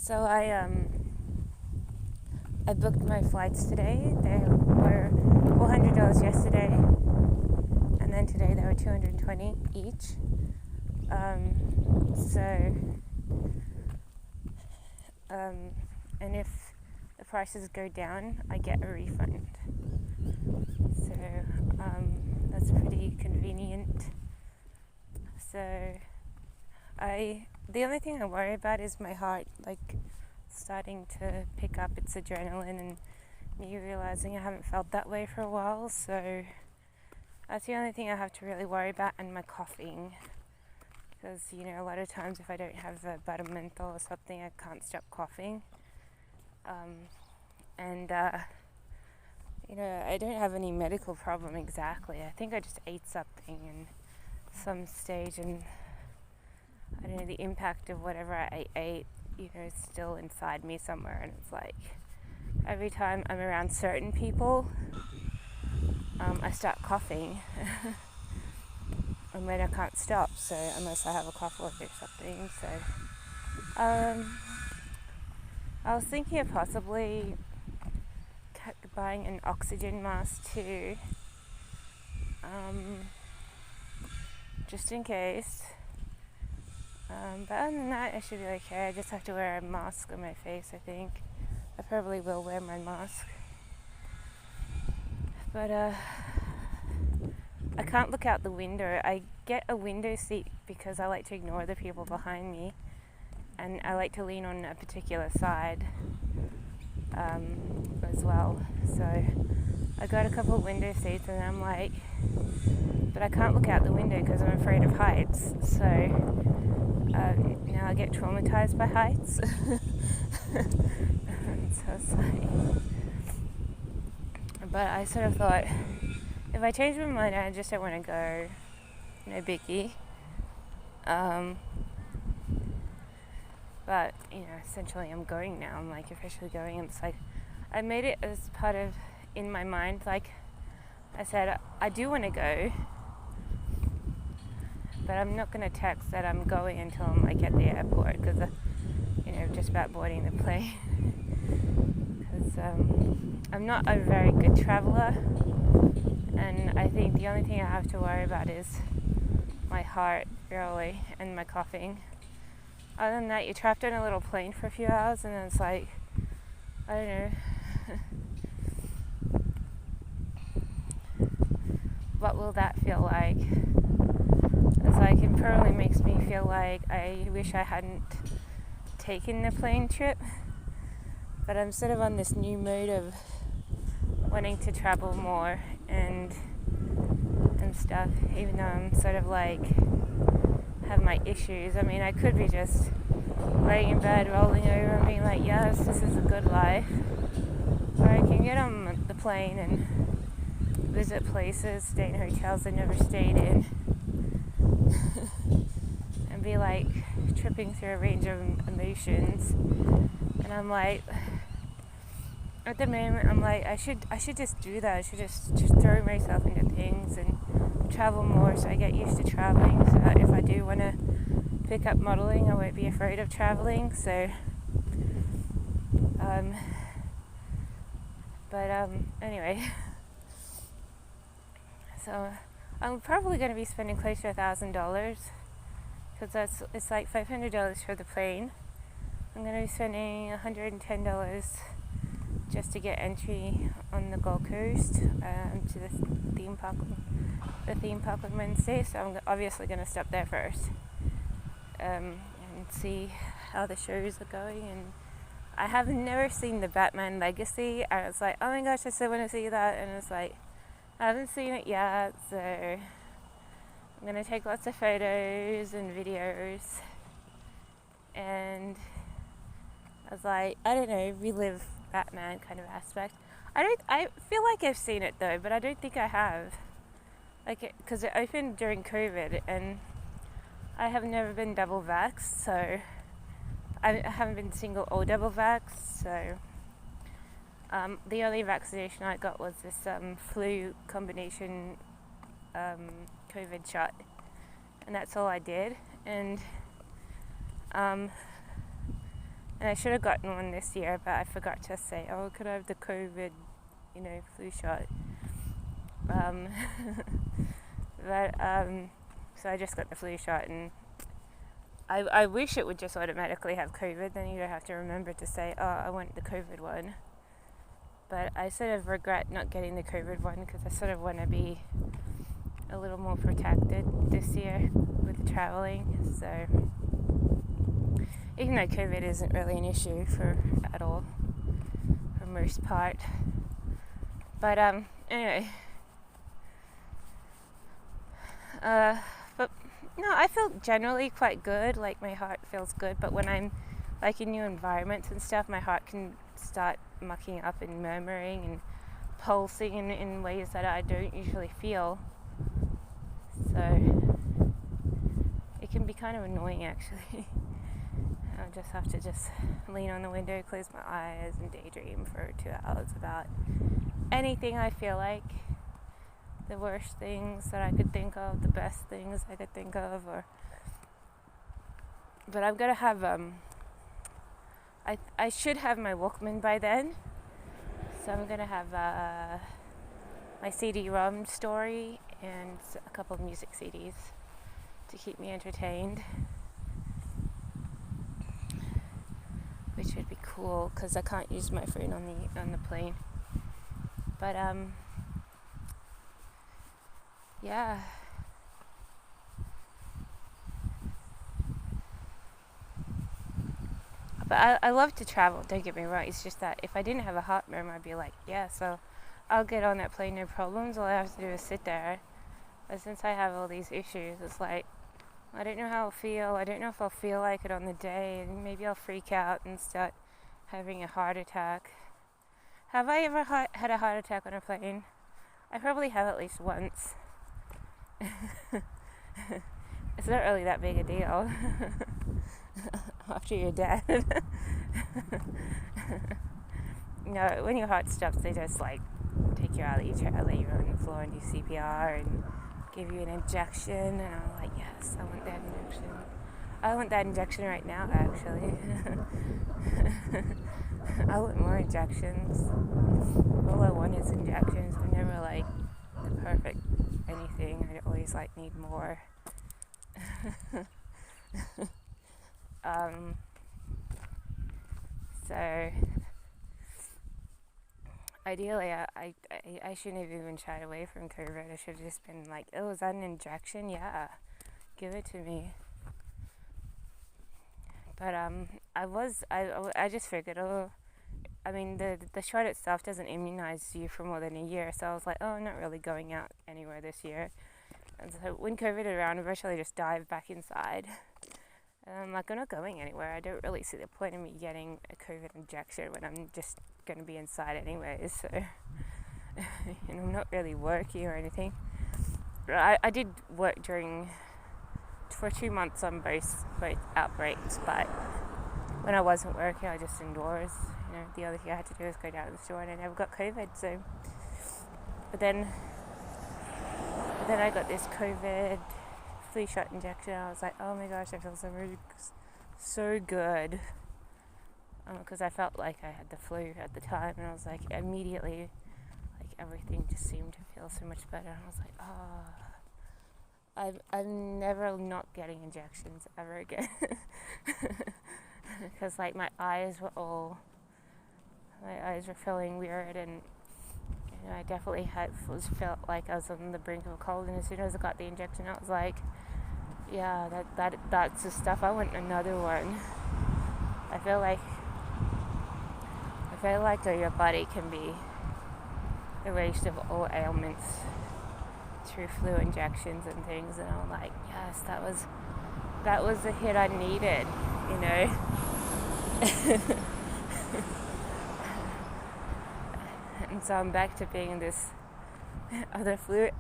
So I booked my flights today. They were $400 yesterday, and then today they were $220 each. And if the prices go down, I get a refund. So that's pretty convenient. So the only thing I worry about is my heart, starting to pick up its adrenaline and me realizing I haven't felt that way for a while. So that's the only thing I have to really worry about, and my coughing. Because, a lot of times if I don't have about a menthol or something, I can't stop coughing. I don't have any medical problem exactly. I think I just ate something in some stage, and I don't know, the impact of whatever I ate, is still inside me somewhere. And it's like every time I'm around certain people, I start coughing. And then I can't stop, so unless I have a cough or something. So I was thinking of possibly buying an oxygen mask too, just in case. But other than that, I should be okay. I just have to wear a mask on my face, I think. I probably will wear my mask. But I can't look out the window. I get a window seat because I like to ignore the people behind me, and I like to lean on a particular side as well. So I got a couple of window seats, and I'm like, but I can't look out the window because I'm afraid of heights. So now I get traumatized by heights. So it's like, but I sort of thought, if I change my mind, I just don't want to go, no biggie. But, essentially I'm going now. I'm officially going. And it's I made it as part of, in my mind, I said, I do want to go, but I'm not going to text that I'm going until I'm at the airport, because, just about boarding the plane. Because I'm not a very good traveler, and I think the only thing I have to worry about is my heart, really, and my coughing. Other than that, you're trapped on a little plane for a few hours, and then it's I don't know. What will that feel like? It's it probably makes me feel like I wish I hadn't taken the plane trip, but I'm sort of on this new mode of wanting to travel more and stuff, even though I'm sort of have my issues. I mean, I could be just laying in bed, rolling over and being yes, this is a good life. Or I can get on the plane and visit places, stay in hotels I never stayed in, and be tripping through a range of emotions. And I'm at the moment, I'm I should just do that. I should just throw myself into things and travel more, so I get used to traveling, so that if I do want to pick up modeling, I won't be afraid of traveling. So anyway, so I'm probably going to be spending close to $1,000, because it's $500 for the plane. I'm going to be spending $110 just to get entry on the Gold Coast to the theme park on Wednesday. So I'm obviously going to stop there first and see how the shows are going. And I have never seen the Batman Legacy, and it's oh my gosh, I still want to see that. And it's I haven't seen it yet, so I'm going to take lots of photos and videos, and I was I don't know, relive Batman kind of aspect. I feel like I've seen it though, but I don't think I have. Because it opened during COVID, and I have never been double vaxxed, so I haven't been single or double vaxxed. So the only vaccination I got was this flu combination COVID shot, and that's all I did. And And I should have gotten one this year, but I forgot to say, oh, could I have the COVID, flu shot? Um, so I just got the flu shot, and I wish it would just automatically have COVID, then you don't have to remember to say, oh, I want the COVID one. But I sort of regret not getting the COVID one because I sort of want to be a little more protected this year with the traveling. So even though COVID isn't really an issue at all for most part. But anyway. But no, I feel generally quite good, like my heart feels good, but when I'm like in new environments and stuff, my heart can start mucking up and murmuring and pulsing in ways that I don't usually feel. So it can be kind of annoying actually. I'll just have to lean on the window, close my eyes and daydream for 2 hours about anything I feel like. The worst things that I could think of, the best things I could think of, but I'm gonna have I should have my Walkman by then, so I'm gonna have my CD-ROM story and a couple of music CDs to keep me entertained, which would be cool because I can't use my phone on the plane. But yeah. But I love to travel, don't get me wrong. It's just that if I didn't have a heartburn, I'd be like, yeah, so I'll get on that plane, no problems. All I have to do is sit there. But since I have all these issues, it's like, I don't know how I'll feel. I don't know if I'll feel like it on the day. And maybe I'll freak out and start having a heart attack. Have I ever had a heart attack on a plane? I probably have at least once. It's not really that big a deal after you're dead. No, when your heart stops, they just like take you out of your chair, lay you on the floor and do CPR and give you an injection. And I'm like, yes, I want that injection. I want that injection right now, actually. I want more injections. All I want is injections. I never like the perfect anything. I always like need more. So ideally I shouldn't have even shied away from COVID. I should have just been like, oh, is that an injection? Yeah, give it to me. But I just figured, I mean, the shot itself doesn't immunize you for more than a year, so I was like, oh, I'm not really going out anywhere this year. And so when COVID around, eventually just dive back inside. And I'm like, I'm not going anywhere. I don't really see the point of me getting a COVID injection when I'm just going to be inside anyways. So, and I'm not really working or anything. I did work for 2 months on both outbreaks, but when I wasn't working, I was just indoors. The other thing I had to do was go down to the store, and I never got COVID. So, but then I got this COVID flu shot injection. I was like, oh my gosh, I feel so good. Because I felt like I had the flu at the time, and I was like, immediately, like everything just seemed to feel so much better. And I was like, oh, I'm never not getting injections ever again. Because like my eyes were feeling weird, and I definitely felt like I was on the brink of a cold. And as soon as I got the injection, I was like, yeah, that's the stuff. I want another one. I feel like your body can be erased of all ailments through flu injections and things. And I'm like, yes, that was the hit I needed, And so I'm back to being this the flu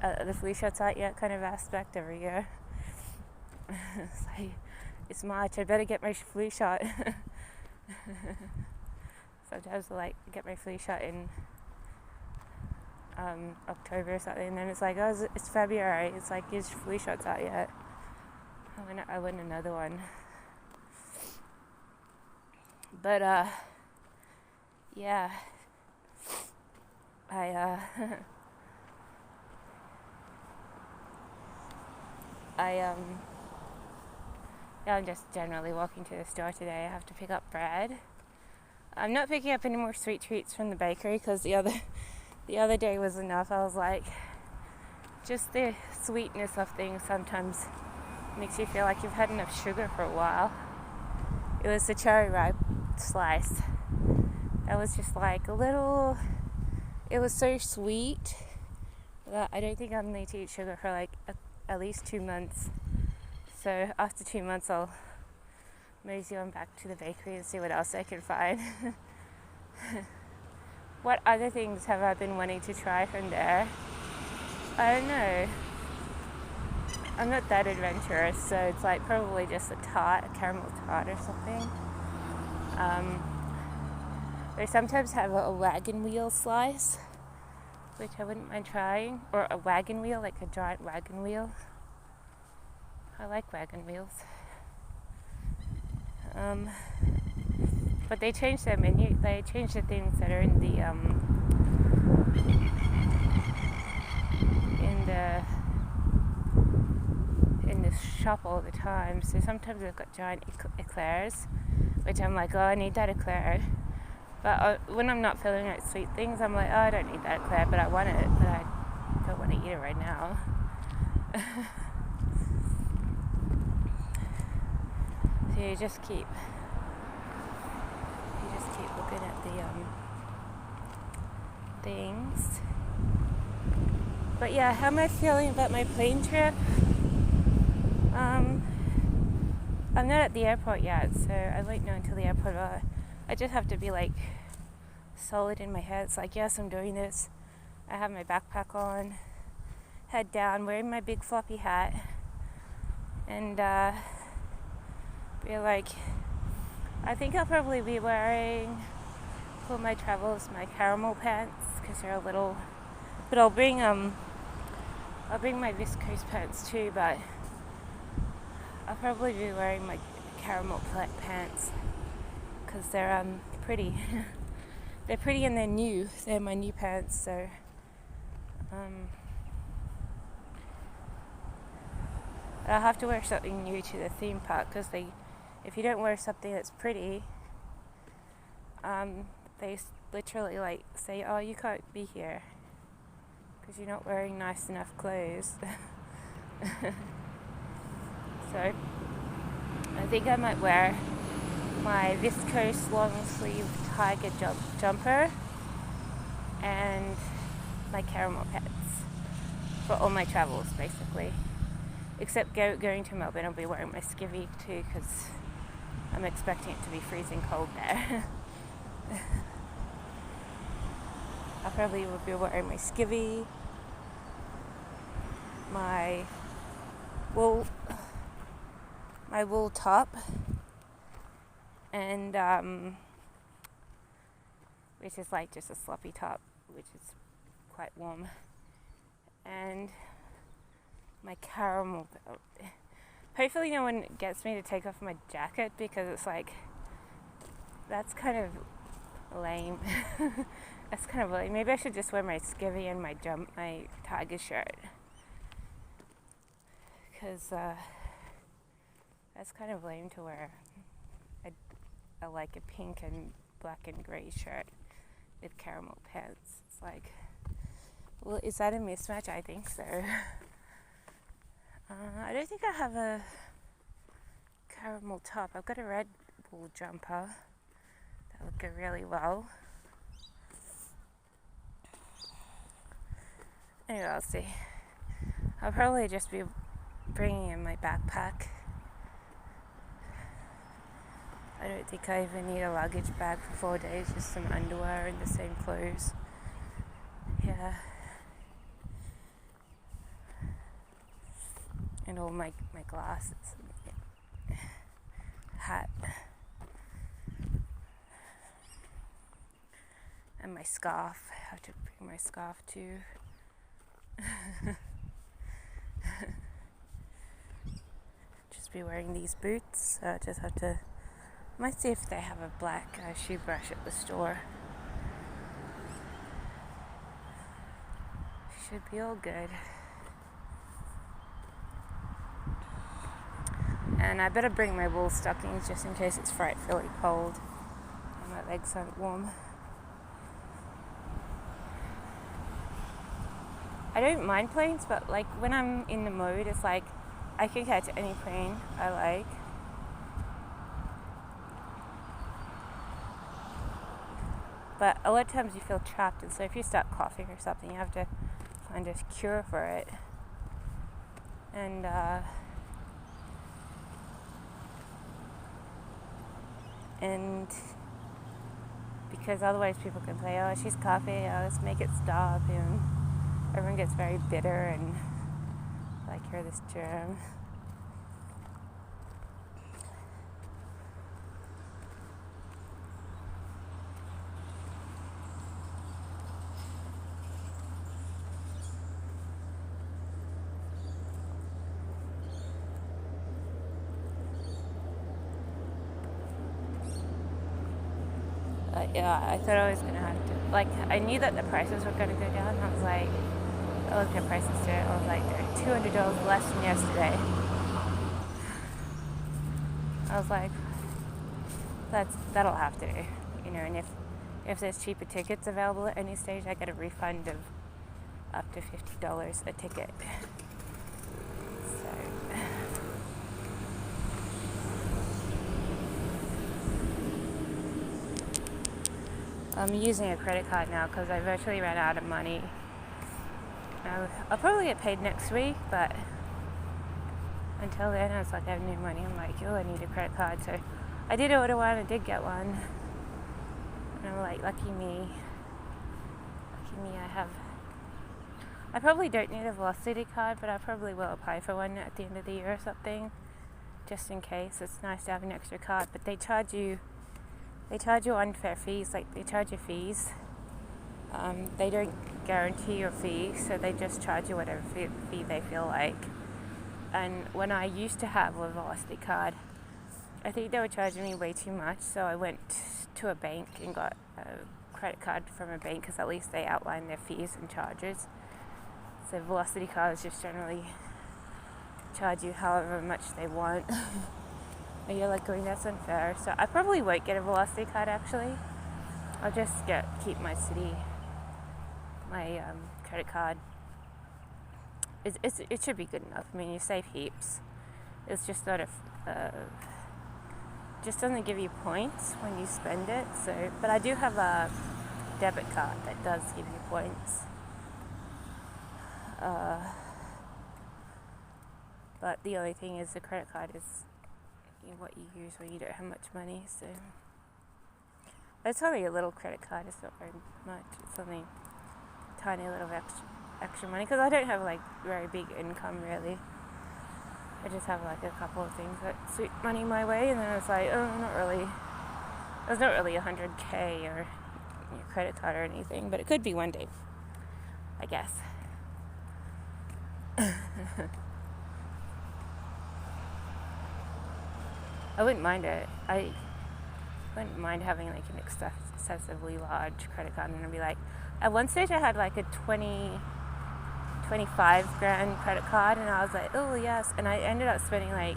shots out yet kind of aspect every year. It's like, it's March, I better get my flu shot. Sometimes I like get my flu shot in October or something, and then it's like, oh, it's February. It's like, is flu shots out yet? I want another one. But yeah, I I yeah, I'm just generally walking to the store today. I have to pick up bread. I'm not picking up any more sweet treats from the bakery because the other day was enough. I was like, just the sweetness of things sometimes makes you feel like you've had enough sugar for a while. It was the cherry ripe slice. That was just like a little, it was so sweet that I don't think I'm going to eat sugar for like at least 2 months. So after 2 months I'll mosey on back to the bakery and see what else I can find. What other things have I been wanting to try from there? I don't know. I'm not that adventurous, so it's like probably just a caramel tart or something. They sometimes have a wagon wheel slice, which I wouldn't mind trying, or a wagon wheel, like a giant wagon wheel. I like wagon wheels. But they changed their menu. They changed the things that are in the shop all the time. So sometimes they've got giant eclairs, which I'm like, oh, I need that eclair. But when I'm not feeling like sweet things, I'm like, oh, I don't need that eclair, but I want it, but I don't want to eat it right now. So you just keep looking at the things. But yeah, how am I feeling about my plane trip? I'm not at the airport yet, so I won't know until the airport. I just have to be like solid in my head. It's like, yes, I'm doing this. I have my backpack on, head down, wearing my big floppy hat, and be like, I think I'll probably be wearing for my travels my caramel pants because they're a little. But I'll bring my viscose pants too, but I'll probably be wearing my caramel pants because they're pretty. They're pretty and they're new. They're my new pants, so I'll have to wear something new to the theme park because if you don't wear something that's pretty, they literally like say, oh, you can't be here because you're not wearing nice enough clothes. So I think I might wear my viscose long sleeve tiger jumper and my caramel pants for all my travels basically, except going to Melbourne I'll be wearing my skivvy too because I'm expecting it to be freezing cold there. I probably will be wearing my skivvy, my wool top, and which is like just a sloppy top, which is quite warm, and my caramel belt. Hopefully no one gets me to take off my jacket because it's like, that's kind of lame. That's kind of lame. Maybe I should just wear my skivvy and my tiger shirt. Because that's kind of lame to wear a like a pink and black and grey shirt with caramel pants. It's like, well, is that a mismatch? I think so. I don't think I have a caramel top. I've got a red wool jumper that would go really well. Anyway, I'll see. I'll probably just be bringing in my backpack. I don't think I even need a luggage bag for 4 days, just some underwear and the same clothes. Yeah. And all my glasses and hat. And my scarf. I have to bring my scarf too. Just be wearing these boots. So I just have to Might see if they have a black shoe brush at the store. Should be all good. And I better bring my wool stockings just in case it's frightfully cold and my legs aren't warm. I don't mind planes, but like when I'm in the mode, it's like I can catch any plane I like. But a lot of times you feel trapped, and so if you start coughing or something, you have to find a cure for it. And because otherwise people can say, oh, she's coughing, oh, let's make it stop, and everyone gets very bitter and like, you're this germ. Yeah, I thought I was going to have to, like, I knew that the prices were going to go down. I was like, I looked at prices today, I was like, they're $200 less than yesterday. I was like, that'll have to do, you know, and if there's cheaper tickets available at any stage, I get a refund of up to $50 a ticket. I'm using a credit card now because I virtually ran out of money. I'll probably get paid next week, but until then, I was like, I have no money. I'm like, oh, I need a credit card. So I did order one. I did get one. And I'm like, lucky me. I probably don't need a Velocity card, but I probably will apply for one at the end of the year or something, just in case. It's nice to have an extra card, but they charge you unfair fees. Like, they charge you fees. They don't guarantee your fee, so they just charge you whatever fee they feel like. And when I used to have a Velocity card, I think they were charging me way too much, so I went to a bank and got a credit card from a bank, because at least they outline their fees and charges. So Velocity cards just generally charge you however much they want. And you're like going, that's unfair. So I probably won't get a Velocity card, actually. I'll just keep my credit card. It should be good enough. I mean, you save heaps. It's just not just doesn't give you points when you spend it. So, but I do have a debit card that does give you points. But the only thing is, the credit card is what you use when you don't have much money. So it's only a little credit card. It's not very much. It's only tiny little extra money, because I don't have like very big income really. I just have like a couple of things that suit money my way, and then I was like, oh, there's not really 100k or your credit card or anything, but it could be one day, I guess. I wouldn't mind it. I wouldn't mind having like an excessively large credit card. And I'd be like, at one stage I had like a 25 grand credit card, and I was like, oh yes, and I ended up spending like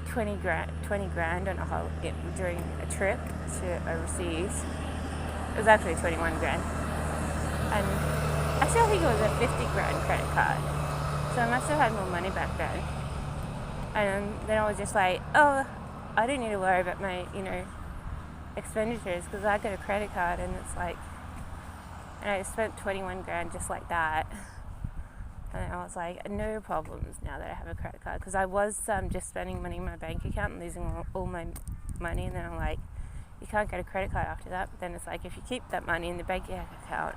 20 grand on a holiday during a trip to overseas. It was actually 21 grand. And actually I think it was a 50 grand credit card. So I must have had more money back then. And then I was just like, oh, I don't need to worry about my, expenditures, because I got a credit card, and it's like, and I spent 21 grand just like that. And I was like, no problems now that I have a credit card, because I was just spending money in my bank account and losing all my money, and then I'm like, you can't get a credit card after that. But then it's like, if you keep that money in the bank account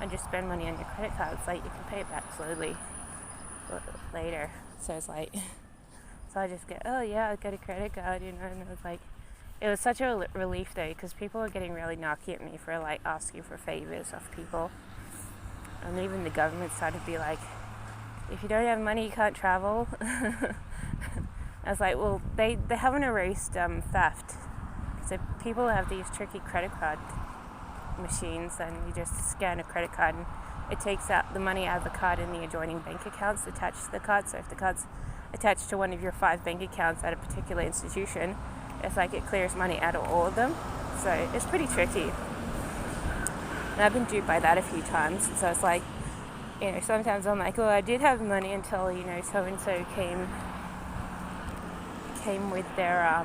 and just spend money on your credit card, it's like you can pay it back slowly later. So it's like, so I just get, oh yeah, I got a credit card, and it was like, it was such a relief though, because people were getting really narky at me for like asking for favors off people. And even the government started to be like, if you don't have money, you can't travel. And I was like, well, they haven't erased theft. So people have these tricky credit card machines, and you just scan a credit card and it takes out the money out of the card in the adjoining bank accounts attached to the card. So if the card's attached to one of your 5 bank accounts at a particular institution, it's like it clears money out of all of them. So it's pretty tricky. And I've been duped by that a few times. So it's like, sometimes I'm like, oh, I did have money until, so-and-so came with their,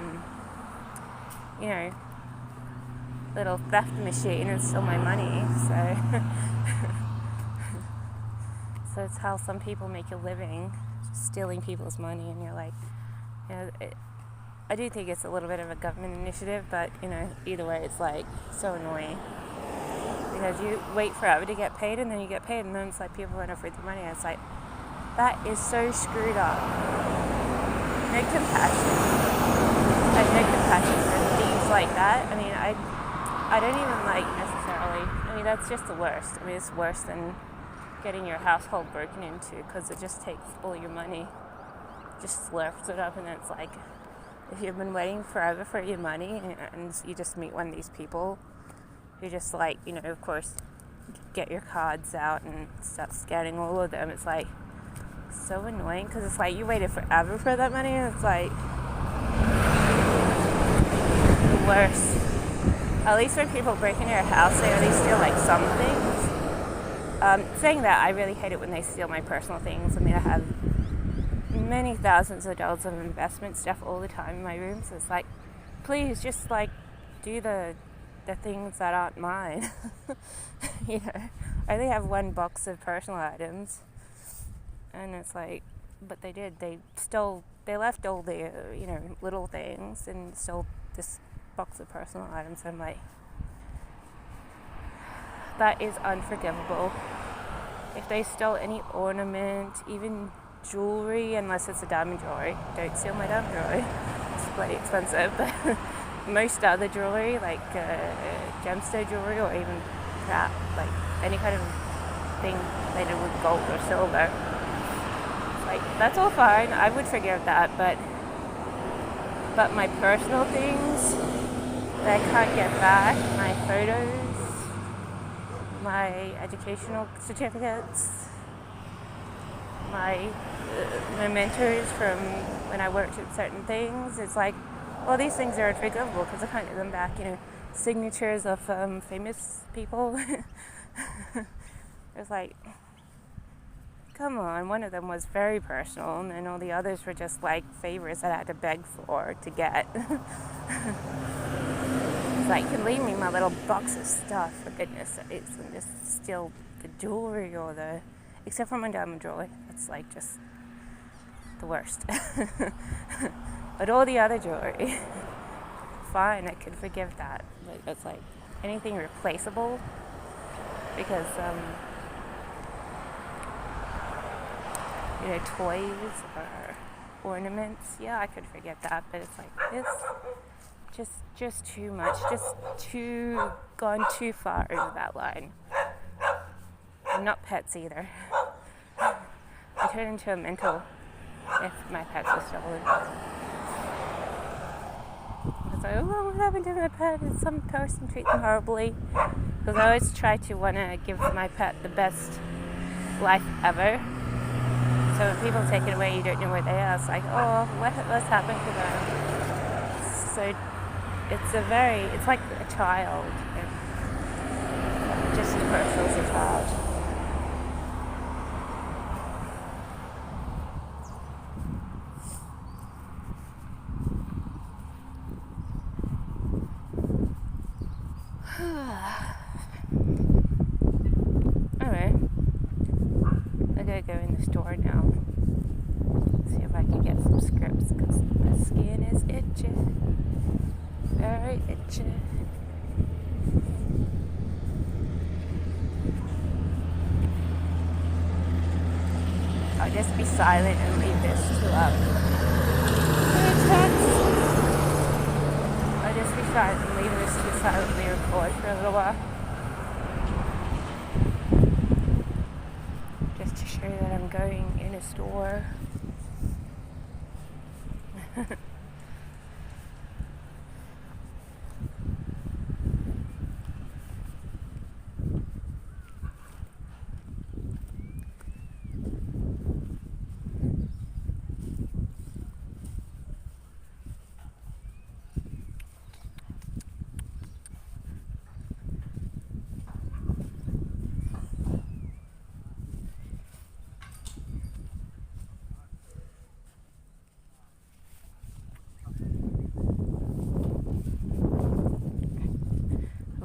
little theft machine and stole my money. So it's how some people make a living, just stealing people's money. And you're like, I do think it's a little bit of a government initiative, but, either way, it's like so annoying. Because you wait forever to get paid, and then you get paid, and then it's like people run off with the money. And it's like, that is so screwed up. No compassion. I have no compassion for thieves like that. I mean, I don't even like necessarily. I mean, that's just the worst. I mean, it's worse than getting your household broken into, because it just takes all your money, just slurps it up, and then it's like, if you've been waiting forever for your money, and you just meet one of these people who just like, of course, get your cards out and start scanning all of them. It's like so annoying, because it's like you waited forever for that money, and it's like the worst. At least when people break into your house, they at least steal like some things. Saying that, I really hate it when they steal my personal things. I mean, I have many thousands of dollars of investment stuff all the time in my room, so it's like, please just like do the things that aren't mine. I only have one box of personal items, and it's like, but they left all the little things and stole this box of personal items. I'm like, that is unforgivable. If they stole any ornament, even jewelry, unless it's a diamond jewelry, don't steal my diamond jewelry. It's bloody expensive, but most other jewelry, like gemstone jewelry, or even like any kind of thing made with gold or silver, like that's all fine. I would forgive that, but my personal things that I can't get back, my photos, my educational certificates, my mementos from when I worked at certain things, it's like, well, these things are unforgivable because I can't get them back. Signatures of famous people. It's like, come on. One of them was very personal, and then all the others were just like favors that I had to beg for to get. It's like, you can leave me my little box of stuff, for goodness sakes, and just steal the jewelry except for my diamond jewelry. That's like just the worst. But all the other jewelry, fine, I could forgive that. But it's like anything replaceable, because toys or ornaments, yeah, I could forget that. But it's like this, just too much, gone too far over that line. And not pets either. I turn into a mental if my pets are stolen. It's like, oh, what happened to my pet? Did some person treat them horribly? Because I always try to want to give my pet the best life ever. So when people take it away, you don't know where they are. It's like, oh, what's happened to them? So it's like a child. Just as personal as a child. Alright, I gotta go in the store now. See if I can get some scripts, because my skin is itchy. Very itchy. I'll just be silent and leave this to I'll just be silent and leave this to silently record for a little while. Just to show that I'm going in a store.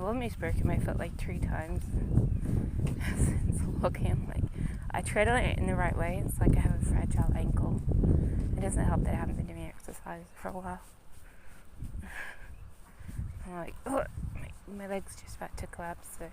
Lomi's broken my foot like 3 times since walking. Like, I tread on it in the right way. It's like I have a fragile ankle. It doesn't help that I haven't been doing exercise for a while. I'm like, oh, my leg's just about to collapse. So